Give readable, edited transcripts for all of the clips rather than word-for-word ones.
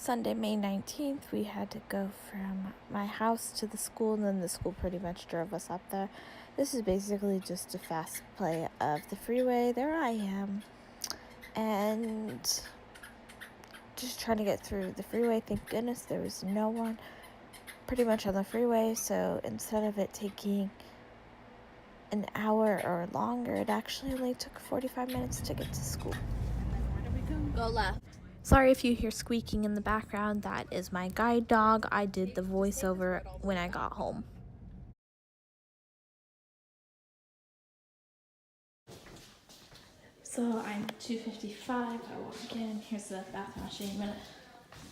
Sunday, May 19th, we had to go from my house to the school, and then the school pretty much drove us up there. This is basically just a fast play of the freeway. There I am, and just trying to get through the freeway. Thank goodness there was no one pretty much on the freeway, so instead of it taking an hour or longer, it actually only took 45 minutes to get to school. Where do we go? Go left. Sorry if you hear squeaking in the background. That is my guide dog. I did the voiceover when I got home. So I'm 2:55. I walk in. Here's the bathroom. I'll show you in a minute.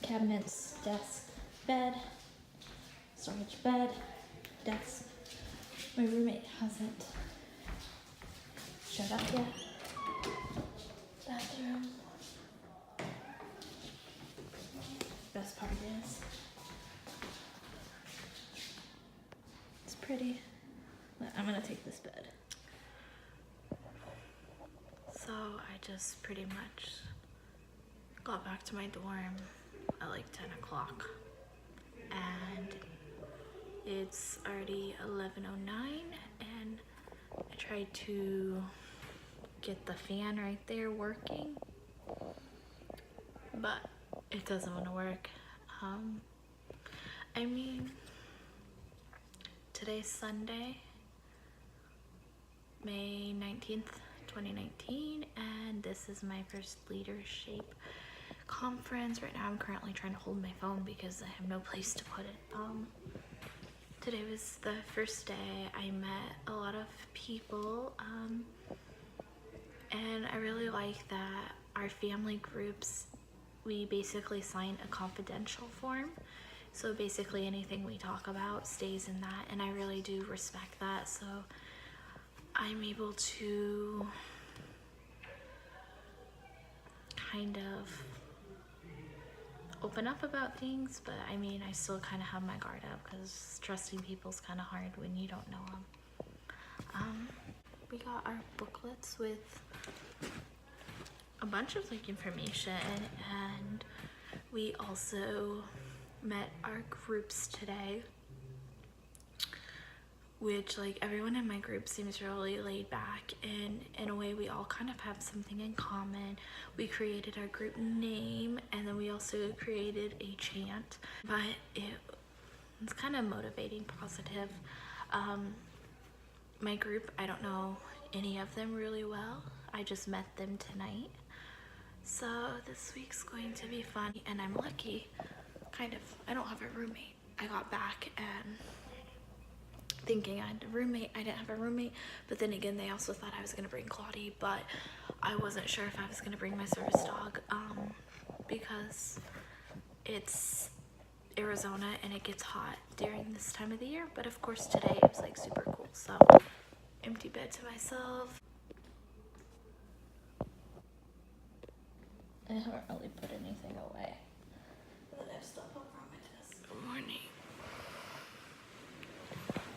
Cabinets, desk, bed, storage bed, desk. My roommate hasn't showed up yet. Bathroom. Best part is it's pretty, but I'm gonna take this bed. So I just pretty much got back to my dorm at like 10 o'clock and it's already 11:09 and I tried to get the fan right there working, but it doesn't want to work. I mean, today's Sunday, May 19th, 2019, and this is my first Leadershape conference. Right now I'm currently trying to hold my phone because I have no place to put it. Today was the first day. I met a lot of people, and I really like that our family groups, we basically sign a confidential form. So basically anything we talk about stays in that, and I really do respect that. So I'm able to kind of open up about things, but I mean, I still kind of have my guard up because trusting people's kind of hard when you don't know them. We got our booklets with a bunch of like information, and we also met our groups today, which like everyone in my group seems really laid back, and in a way we all kind of have something in common. We created our group name, and then we also created a chant, but it's kind of motivating, positive. My group, I don't know any of them really well. I just met them tonight. So this week's going to be fun, and I'm lucky, kind of. I don't have a roommate. I got back and thinking I had a roommate. I didn't have a roommate, but then again, they also thought I was gonna bring Claudie, but I wasn't sure if I was gonna bring my service dog, because it's Arizona and it gets hot during this time of the year. But of course today it was like super cool, so empty bed to myself. I haven't really put anything away. And then I have stuff over on my desk. Good morning.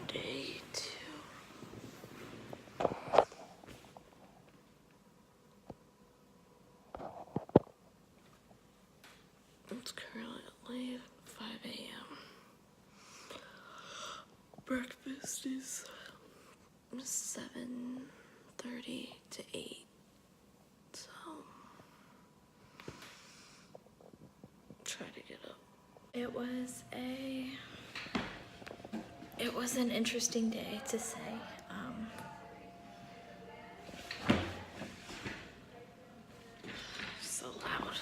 Day 2. It's currently 5 a.m. Breakfast is 7:30 to 8. So try to get up. It was an interesting day, to say. So loud.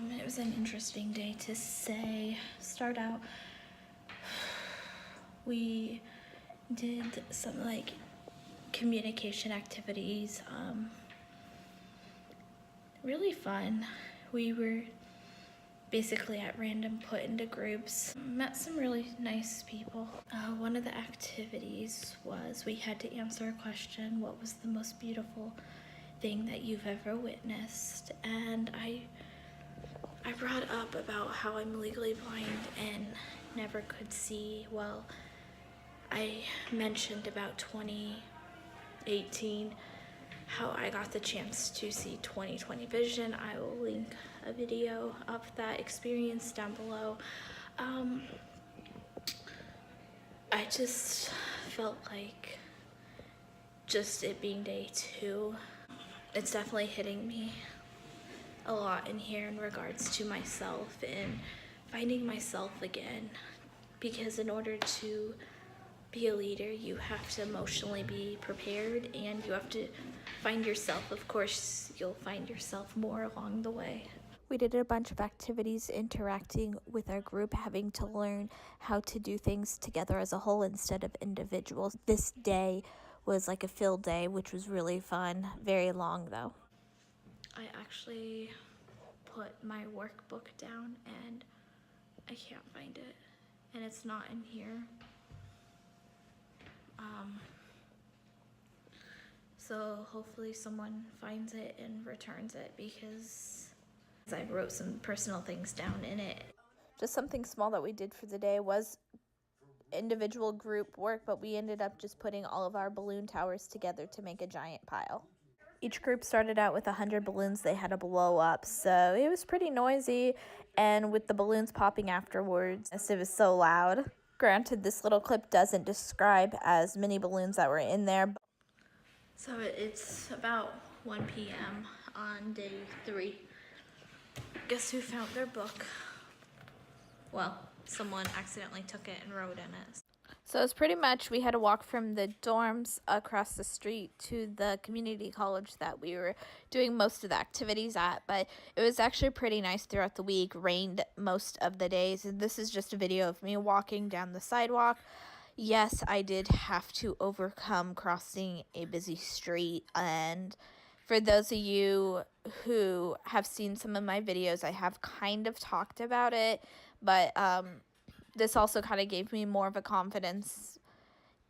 It was an interesting day, to say. Start out, we did some like communication activities, really fun. We were basically at random put into groups, met some really nice people. One of the activities was we had to answer a question: what was the most beautiful thing that you've ever witnessed? And I brought up about how I'm legally blind and never could see. Well, I mentioned about 2018 how I got the chance to see 2020 vision. I will link a video of that experience down below. I just felt like just it being day 2, it's definitely hitting me a lot in here in regards to myself and finding myself again, because in order to be a leader, you have to emotionally be prepared and you have to find yourself. Of course, you'll find yourself more along the way. We did a bunch of activities interacting with our group, having to learn how to do things together as a whole instead of individuals. This day was like a field day, which was really fun. Very long though. I actually put my workbook down and I can't find it, and it's not in here. So hopefully someone finds it and returns it, because I wrote some personal things down in it. Just something small that we did for the day was individual group work, but we ended up just putting all of our balloon towers together to make a giant pile. Each group started out with 100 balloons they had to blow up, so it was pretty noisy, and with the balloons popping afterwards, it was so loud. Granted, this little clip doesn't describe as many balloons that were in there. So it's about 1 p.m. on day 3. Guess who found their book? Well, someone accidentally took it and wrote in it. So it's pretty much, we had to walk from the dorms across the street to the community college that we were doing most of the activities at, but it was actually pretty nice throughout the week. Rained most of the days, and this is just a video of me walking down the sidewalk. Yes, I did have to overcome crossing a busy street, and for those of you who have seen some of my videos, I have kind of talked about it, but this also kind of gave me more of a confidence,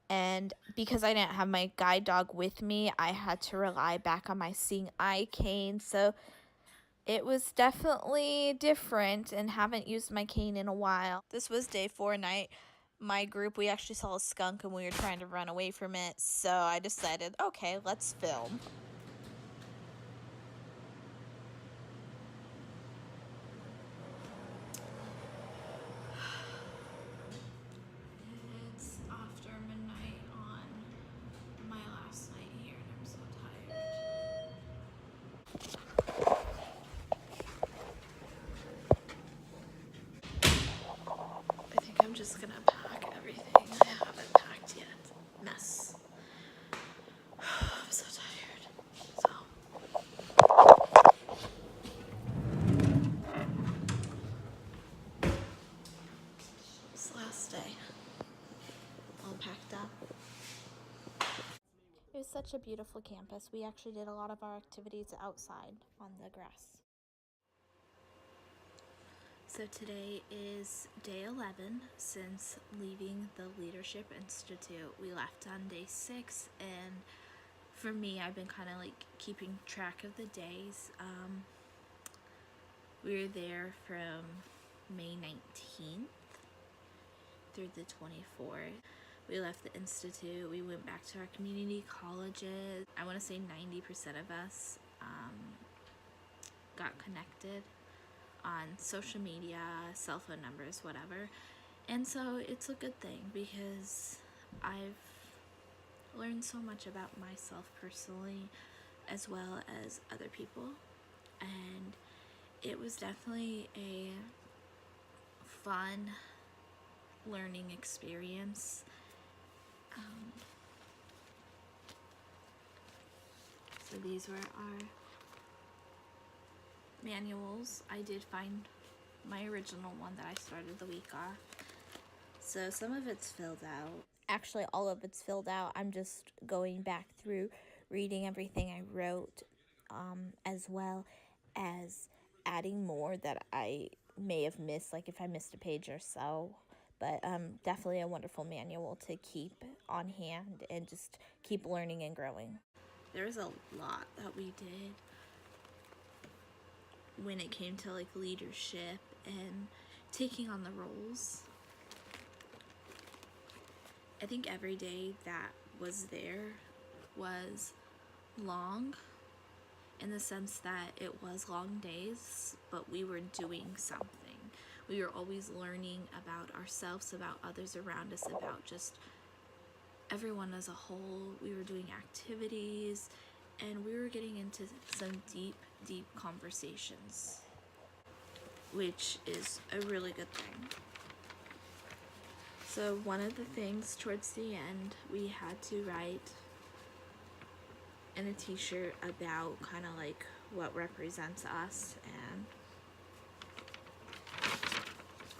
and because I didn't have my guide dog with me, I had to rely back on my seeing eye cane, so it was definitely different and haven't used my cane in a while. This was day 4 night. My group, we actually saw a skunk and we were trying to run away from it, so I decided, okay, let's film. It's after midnight on my last night here and I'm so tired. I think I'm just gonna pack everything. I haven't packed yet. Mess. I'm so tired. So. It's the last day. All packed up. It was such a beautiful campus. We actually did a lot of our activities outside on the grass. So today is day 11 since leaving the Leadership Institute. We left on day 6, and for me, I've been kind of like keeping track of the days. We were there from May 19th through the 24th. We left the Institute, we went back to our community colleges. I want to say 90% of us got connected on social media, cell phone numbers, whatever. And so it's a good thing, because I've learned so much about myself personally as well as other people, and it was definitely a fun learning experience. So these were our manuals. I did find my original one that I started the week off. So some of it's filled out. Actually, all of it's filled out. I'm just going back through reading everything I wrote, as well as adding more that I may have missed, like if I missed a page or so. But definitely a wonderful manual to keep on hand and just keep learning and growing. There's a lot that we did when it came to like leadership and taking on the roles. I think every day that was there was long in the sense that it was long days, but we were doing something. We were always learning about ourselves, about others around us, about just everyone as a whole. We were doing activities, and we were getting into some deep, deep conversations, which is a really good thing. So one of the things towards the end, we had to write in a t-shirt about kind of like what represents us, and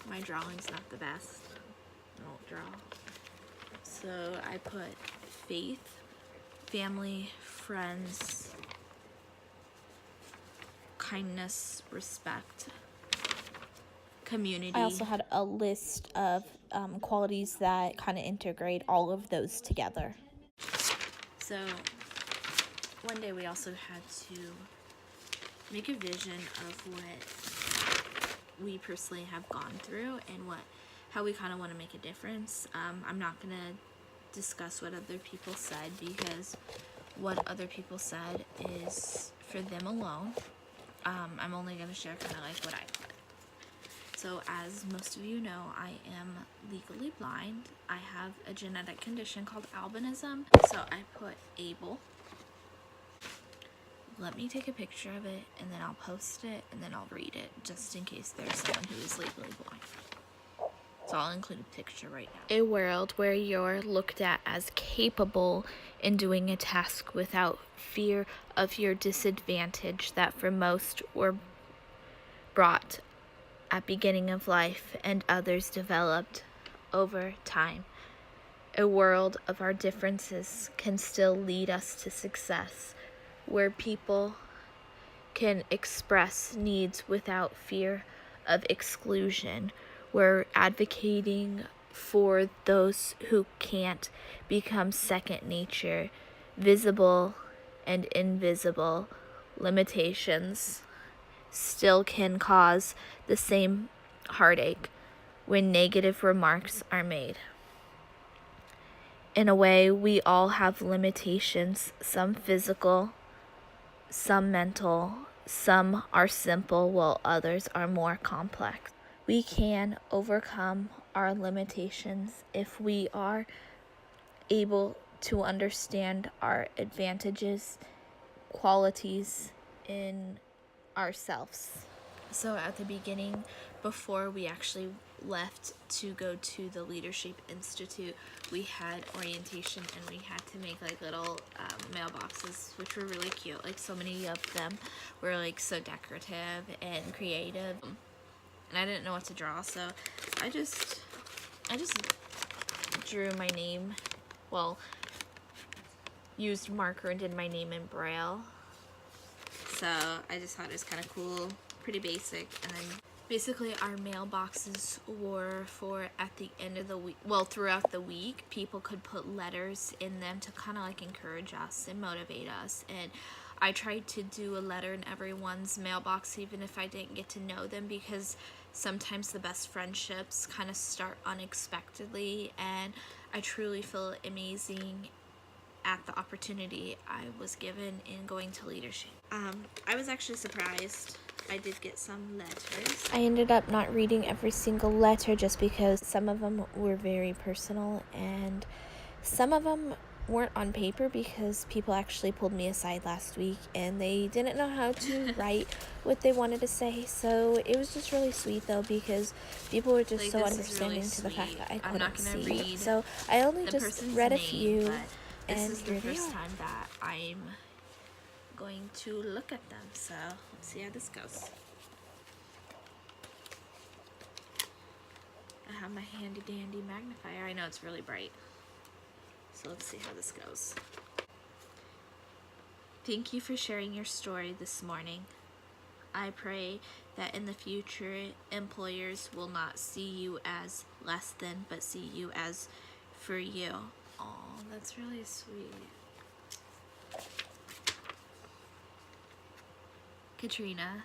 my drawing's not the best. I don't draw. So I put faith, family, friends, kindness, respect, community. I also had a list of qualities that kind of integrate all of those together. So one day we also had to make a vision of what we personally have gone through and how we kind of want to make a difference. I'm not going to discuss what other people said, because what other people said is for them alone. I'm only going to share kind of like what I put. So as most of you know, I am legally blind. I have a genetic condition called albinism. So I put able. Let me take a picture of it, and then I'll post it, and then I'll read it, just in case there's someone who is legally blind. So I'll include a picture right now. A world where you're looked at as capable in doing a task without fear of your disadvantage that for most were brought at beginning of life and others developed over time. A world of our differences can still lead us to success, where people can express needs without fear of exclusion. We're advocating for those who can't become second nature, visible and invisible limitations still can cause the same heartache when negative remarks are made. In a way, we all have limitations, some physical, some mental, some are simple, while others are more complex. We can overcome our limitations if we are able to understand our advantages, qualities in ourselves. So at the beginning, before we actually left to go to the Leadershape Institute, we had orientation, and we had to make like little mailboxes, which were really cute. Like, so many of them were like so decorative and creative, and I didn't know what to draw, so I just drew my name. Well, used marker and did my name in Braille. So I just thought it was kind of cool, pretty basic. And then basically our mailboxes were for at the end of the week, well, throughout the week, people could put letters in them to kind of like encourage us and motivate us. And I tried to do a letter in everyone's mailbox, even if I didn't get to know them, because sometimes the best friendships kind of start unexpectedly, and I truly feel amazing at the opportunity I was given in going to Leadership. I was actually surprised. I did get some letters. I ended up not reading every single letter just because some of them were very personal, and some of them weren't on paper because people actually pulled me aside last week and they didn't know how to write what they wanted to say. So it was just really sweet though, because people were just so understanding really to the fact that I couldn't see. Read so I only just read a few. This is the first time that I'm going to look at them, so let's see how this goes. I have my handy dandy magnifier. I know it's really bright, so let's see how this goes. Thank you for sharing your story this morning. I pray that in the future, employers will not see you as less than, but see you as for you. Oh, that's really sweet. Katrina,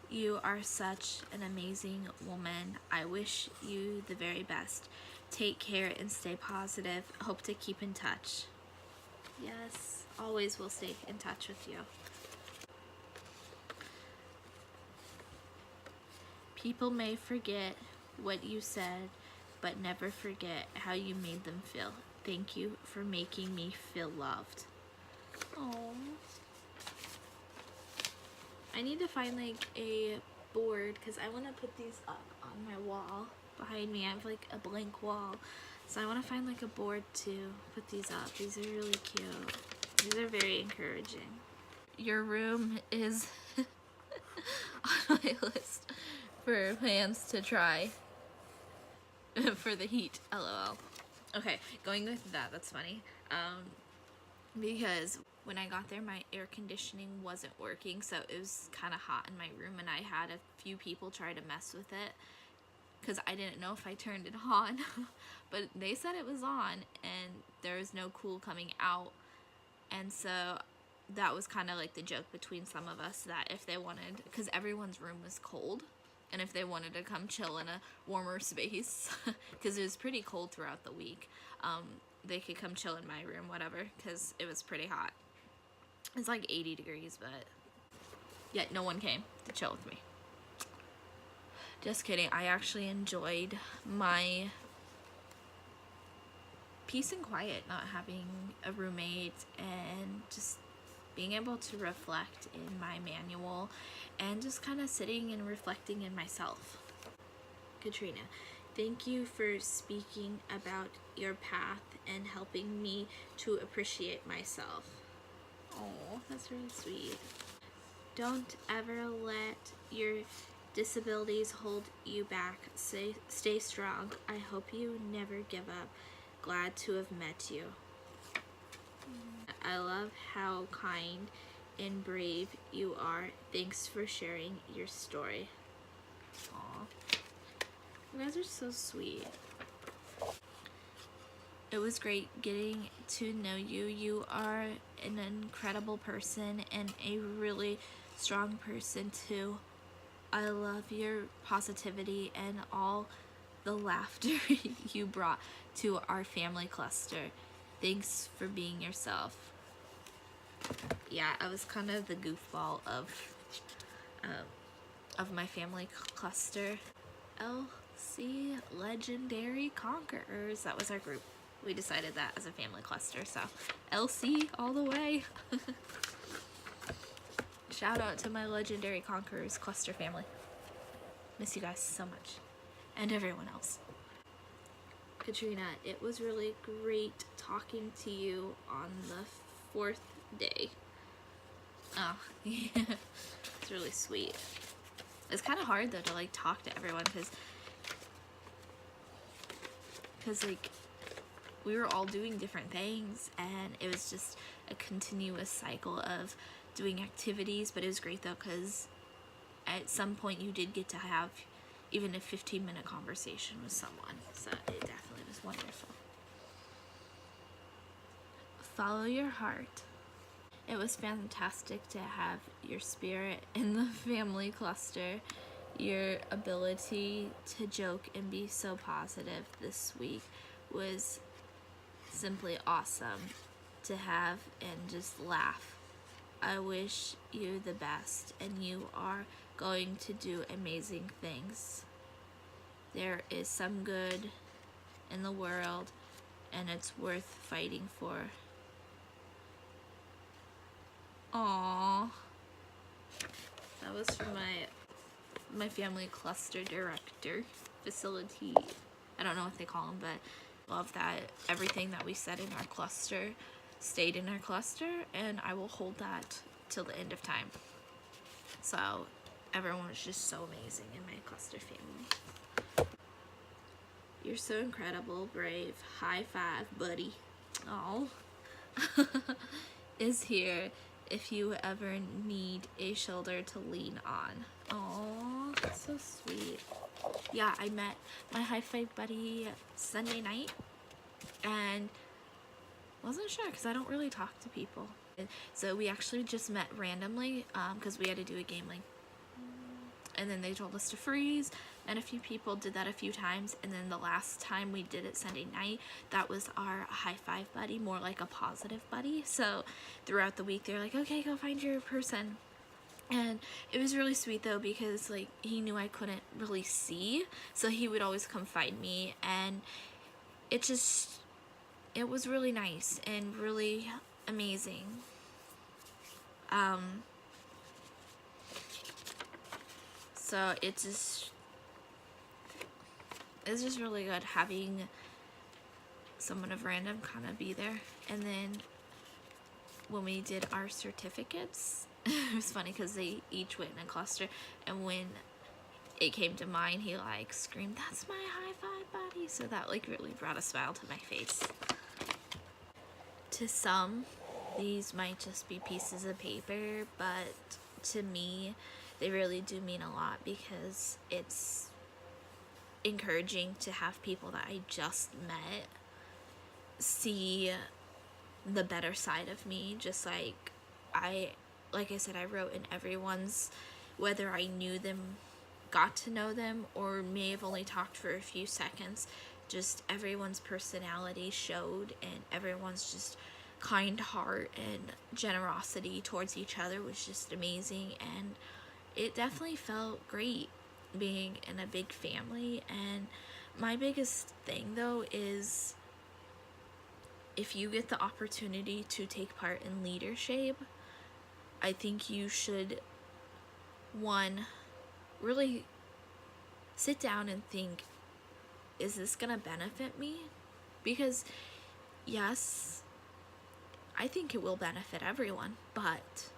you are such an amazing woman. I wish you the very best. Take care and stay positive. Hope to keep in touch. Yes. always will stay in touch with you. People may forget what you said, but never forget how you made them feel. Thank you for making me feel loved. Oh. I need to find like a board because I want to put these up on my wall behind me. I have like a blank wall. So I want to find like a board to put these up. These are really cute. These are very encouraging. Your room is on my list for plans to try for the heat. LOL. Okay, going with that. That's funny. Because when I got there, my air conditioning wasn't working, so it was kind of hot in my room, and I had a few people try to mess with it because I didn't know if I turned it on. But they said it was on, and there was no cool coming out. And so that was kind of like the joke between some of us, that if they wanted, because everyone's room was cold, and if they wanted to come chill in a warmer space, because it was pretty cold throughout the week, they could come chill in my room, whatever, because it was pretty hot. It's like 80 degrees, but yet no one came to chill with me. Just kidding. I actually enjoyed my peace and quiet, not having a roommate, and just being able to reflect in my manual and just kind of sitting and reflecting in myself. Katrina, thank you for speaking about your path and helping me to appreciate myself. Oh, that's really sweet. Don't ever let your disabilities hold you back. Stay strong. I hope you never give up. Glad to have met you. I love how kind and brave you are. Thanks for sharing your story. Aw. You guys are so sweet. It was great getting to know you. You are an incredible person and a really strong person too. I love your positivity and all the laughter you brought to our family cluster. Thanks for being yourself. Yeah, I was kind of the goofball of my family cluster. LC Legendary Conquerors. That was our group. We decided that as a family cluster, so LC all the way. Shout out to my Legendary Conquerors cluster family. Miss you guys so much. And everyone else. Katrina, it was really great talking to you on the 4th day. Oh, yeah. It's really sweet. It's kind of hard though to like talk to everyone because like we were all doing different things, and it was just a continuous cycle of doing activities. But it was great though because at some point you did get to have even a 15-minute conversation with someone, so it definitely was wonderful. Follow your heart. It was fantastic to have your spirit in the family cluster. Your ability to joke and be so positive this week was simply awesome to have, and just laugh. I wish you the best, and you are going to do amazing things. There is some good in the world, and it's worth fighting for. Aww. That was from my family cluster director, facility, I don't know what they call them, but love that everything that we said in our cluster stayed in our cluster, and I will hold that till the end of time. So everyone was just so amazing in my cluster family. You're so incredible, brave. High five, buddy. Oh. Is here if you ever need a shoulder to lean on. Oh, so sweet. Yeah, I met my high five buddy Sunday night, and wasn't sure because I don't really talk to people. So we actually just met randomly because we had to do a game like and then they told us to freeze, and a few people did that a few times. And then the last time we did it Sunday night, that was our high five buddy, more like a positive buddy. So throughout the week they're like, okay, go find your person. And it was really sweet though, because like he knew I couldn't really see, so he would always come find me, and it was really nice and really amazing. So it's just really good having someone of random kind of be there. And then when we did our certificates, it was funny because they each went in a cluster, and when it came to mine, he like screamed, "That's my high five buddy!" So that like really brought a smile to my face. To some, these might just be pieces of paper, but to me, they really do mean a lot, because it's encouraging to have people that I just met see the better side of me. Just like I said, I wrote in everyone's, whether I knew them, got to know them, or may have only talked for a few seconds, just everyone's personality showed, and everyone's just kind heart and generosity towards each other was just amazing. And it definitely felt great being in a big family. And my biggest thing though is, if you get the opportunity to take part in Leadershape, I think you should, one, really sit down and think, is this gonna benefit me? Because yes, I think it will benefit everyone, but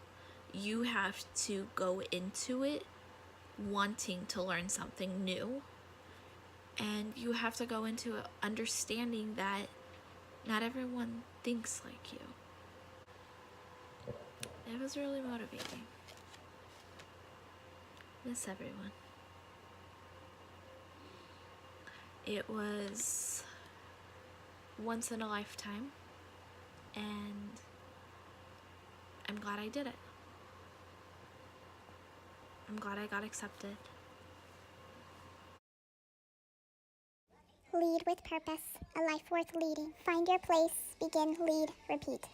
you have to go into it wanting to learn something new, and you have to go into it understanding that not everyone thinks like you. It was really motivating. Miss everyone. It was once in a lifetime, and I'm glad I did it. I'm glad I got accepted. Lead with purpose, a life worth leading. Find your place, begin, lead, repeat.